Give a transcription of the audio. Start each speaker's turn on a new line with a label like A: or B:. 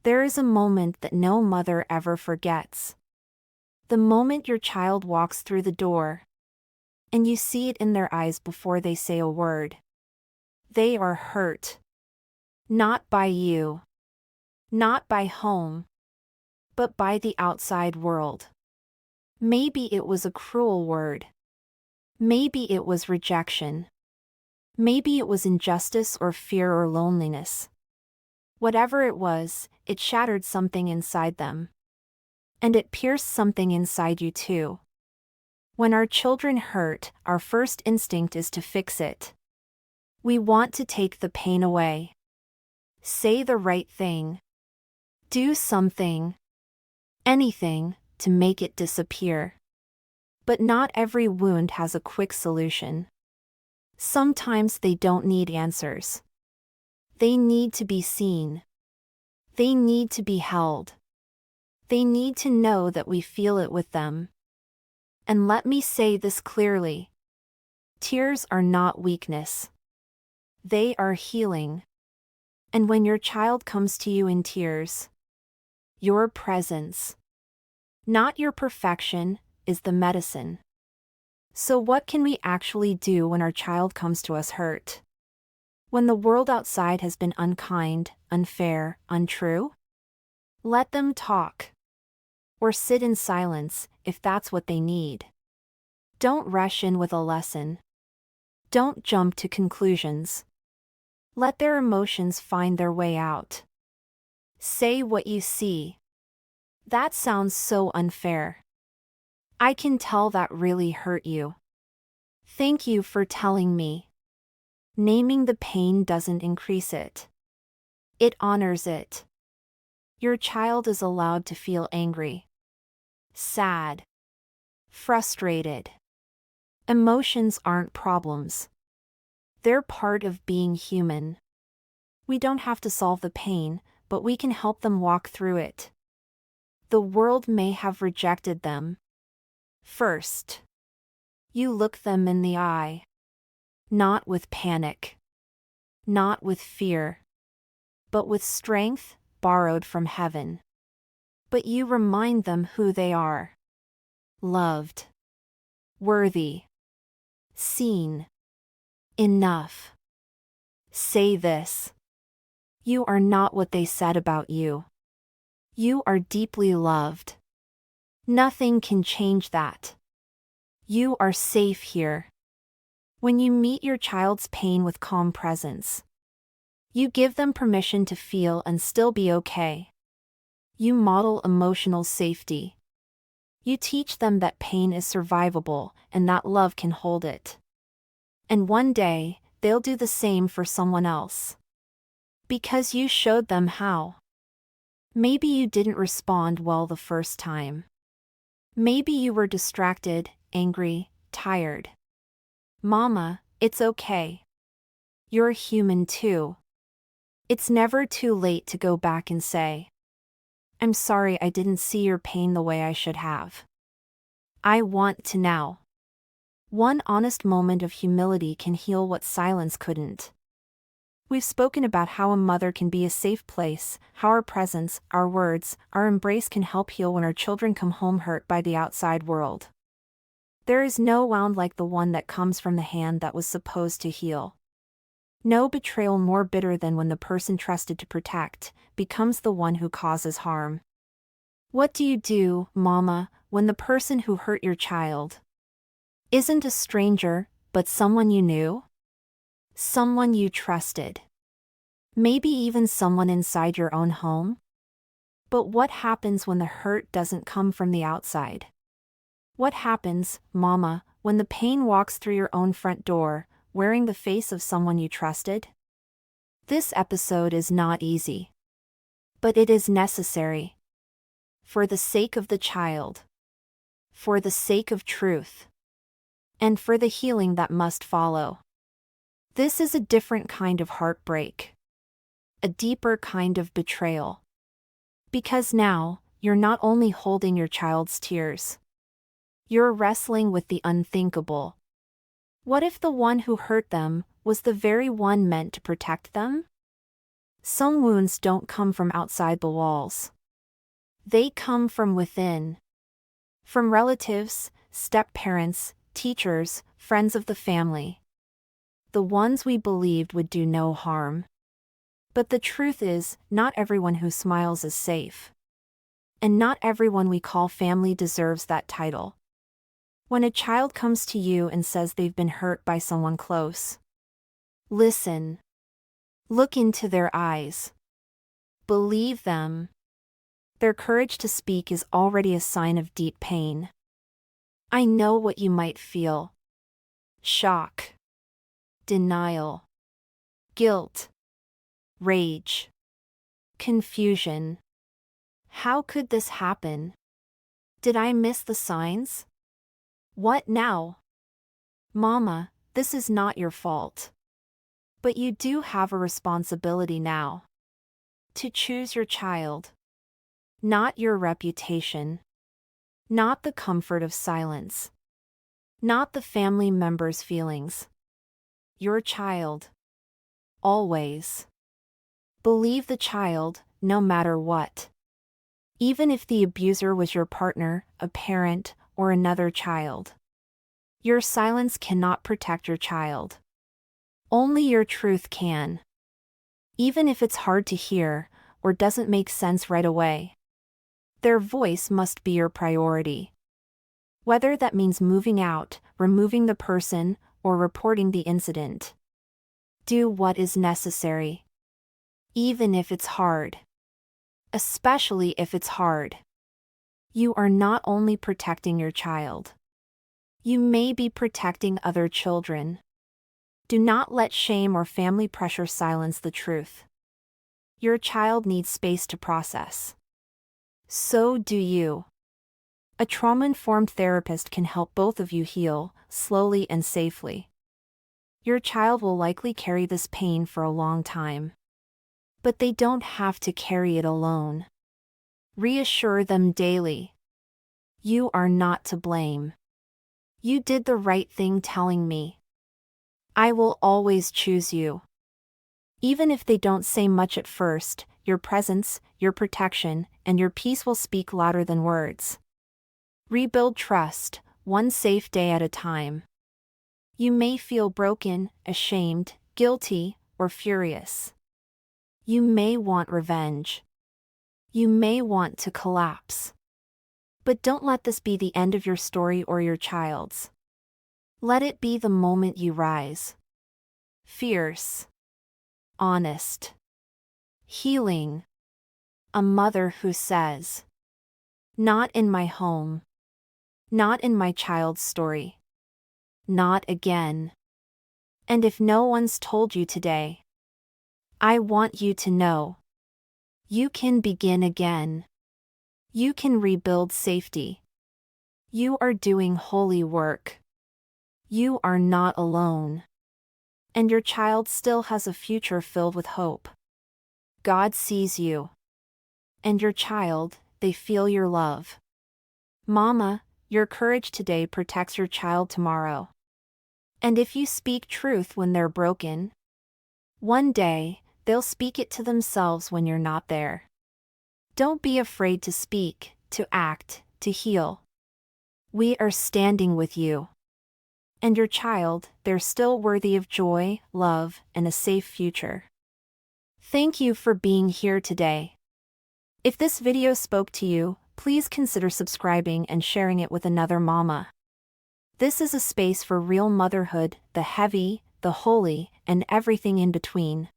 A: There is a moment that no mother ever forgets. The moment your child walks through the door, and you see it in their eyes before they say a word. They are hurt. Not by you. Not by home. But by the outside world. Maybe it was a cruel word. Maybe it was rejection. Maybe it was injustice or fear or loneliness. Whatever it was, it shattered something inside them. And it pierced something inside you too. When our children hurt, our first instinct is to fix it. We want to take the pain away. Say the right thing. Do something. Anything, to make it disappear. But not every wound has a quick solution. Sometimes they don't need answers. They need to be seen. They need to be held. They need to know that we feel it with them. And let me say this clearly. Tears are not weakness. They are healing. And when your child comes to you in tears, your presence, not your perfection, is the medicine. So what can we actually do when our child comes to us hurt? When the world outside has been unkind, unfair, untrue? Let them talk. Or sit in silence, if that's what they need. Don't rush in with a lesson. Don't jump to conclusions. Let their emotions find their way out. Say what you see. That sounds so unfair. I can tell that really hurt you. Thank you for telling me. Naming the pain doesn't increase it. It honors it. Your child is allowed to feel angry, sad, frustrated. Emotions aren't problems. They're part of being human. We don't have to solve the pain, but we can help them walk through it. The world may have rejected them. First, you look them in the eye. Not with panic. Not with fear. But with strength, borrowed from heaven. But you remind them who they are. Loved. Worthy. Seen. Enough. Say this. You are not what they said about you. You are deeply loved. Nothing can change that. You are safe here. When you meet your child's pain with calm presence, you give them permission to feel and still be okay. You model emotional safety. You teach them that pain is survivable and that love can hold it. And one day, they'll do the same for someone else. Because you showed them how. Maybe you didn't respond well the first time. Maybe you were distracted, angry, tired. Mama, it's okay. You're human too. It's never too late to go back and say, I'm sorry I didn't see your pain the way I should have. I want to now. One honest moment of humility can heal what silence couldn't. We've spoken about how a mother can be a safe place, how our presence, our words, our embrace can help heal when our children come home hurt by the outside world. There is no wound like the one that comes from the hand that was supposed to heal. No betrayal more bitter than when the person trusted to protect becomes the one who causes harm. What do you do, Mama, when the person who hurt your child isn't a stranger, but someone you knew? Someone you trusted. Maybe even someone inside your own home? But what happens when the hurt doesn't come from the outside? What happens, Mama, when the pain walks through your own front door, wearing the face of someone you trusted? This episode is not easy. But it is necessary. For the sake of the child. For the sake of truth. And for the healing that must follow. This is a different kind of heartbreak. A deeper kind of betrayal. Because now, you're not only holding your child's tears. You're wrestling with the unthinkable. What if the one who hurt them was the very one meant to protect them? Some wounds don't come from outside the walls. They come from within. From relatives, step-parents, teachers, friends of the family. The ones we believed would do no harm. But the truth is, not everyone who smiles is safe. And not everyone we call family deserves that title. When a child comes to you and says they've been hurt by someone close, listen. Look into their eyes. Believe them. Their courage to speak is already a sign of deep pain. I know what you might feel. Shock. Denial. Guilt. Rage. Confusion. How could this happen? Did I miss the signs? What now? Mama, this is not your fault. But you do have a responsibility now. To choose your child. Not your reputation. Not the comfort of silence. Not the family member's feelings. Your child. Always. Believe the child, no matter what. Even if the abuser was your partner, a parent, or another child. Your silence cannot protect your child. Only your truth can. Even if it's hard to hear, or doesn't make sense right away. Their voice must be your priority. Whether that means moving out, removing the person, or reporting the incident. Do what is necessary. Even if it's hard. Especially if it's hard. You are not only protecting your child. You may be protecting other children. Do not let shame or family pressure silence the truth. Your child needs space to process. So do you. A trauma-informed therapist can help both of you heal, slowly and safely. Your child will likely carry this pain for a long time. But they don't have to carry it alone. Reassure them daily. You are not to blame. You did the right thing telling me. I will always choose you. Even if they don't say much at first, your presence, your protection, and your peace will speak louder than words. Rebuild trust, one safe day at a time. You may feel broken, ashamed, guilty, or furious. You may want revenge. You may want to collapse. But don't let this be the end of your story or your child's. Let it be the moment you rise. Fierce. Honest. Healing. A mother who says, not in my home. Not in my child's story. Not again. And if no one's told you today, I want you to know. You can begin again. You can rebuild safety. You are doing holy work. You are not alone. And your child still has a future filled with hope. God sees you. And your child, they feel your love. Mama, your courage today protects your child tomorrow. And if you speak truth when they're broken, one day, they'll speak it to themselves when you're not there. Don't be afraid to speak, to act, to heal. We are standing with you. And your child, they're still worthy of joy, love, and a safe future. Thank you for being here today. If this video spoke to you, please consider subscribing and sharing it with another mama. This is a space for real motherhood, the heavy, the holy, and everything in between.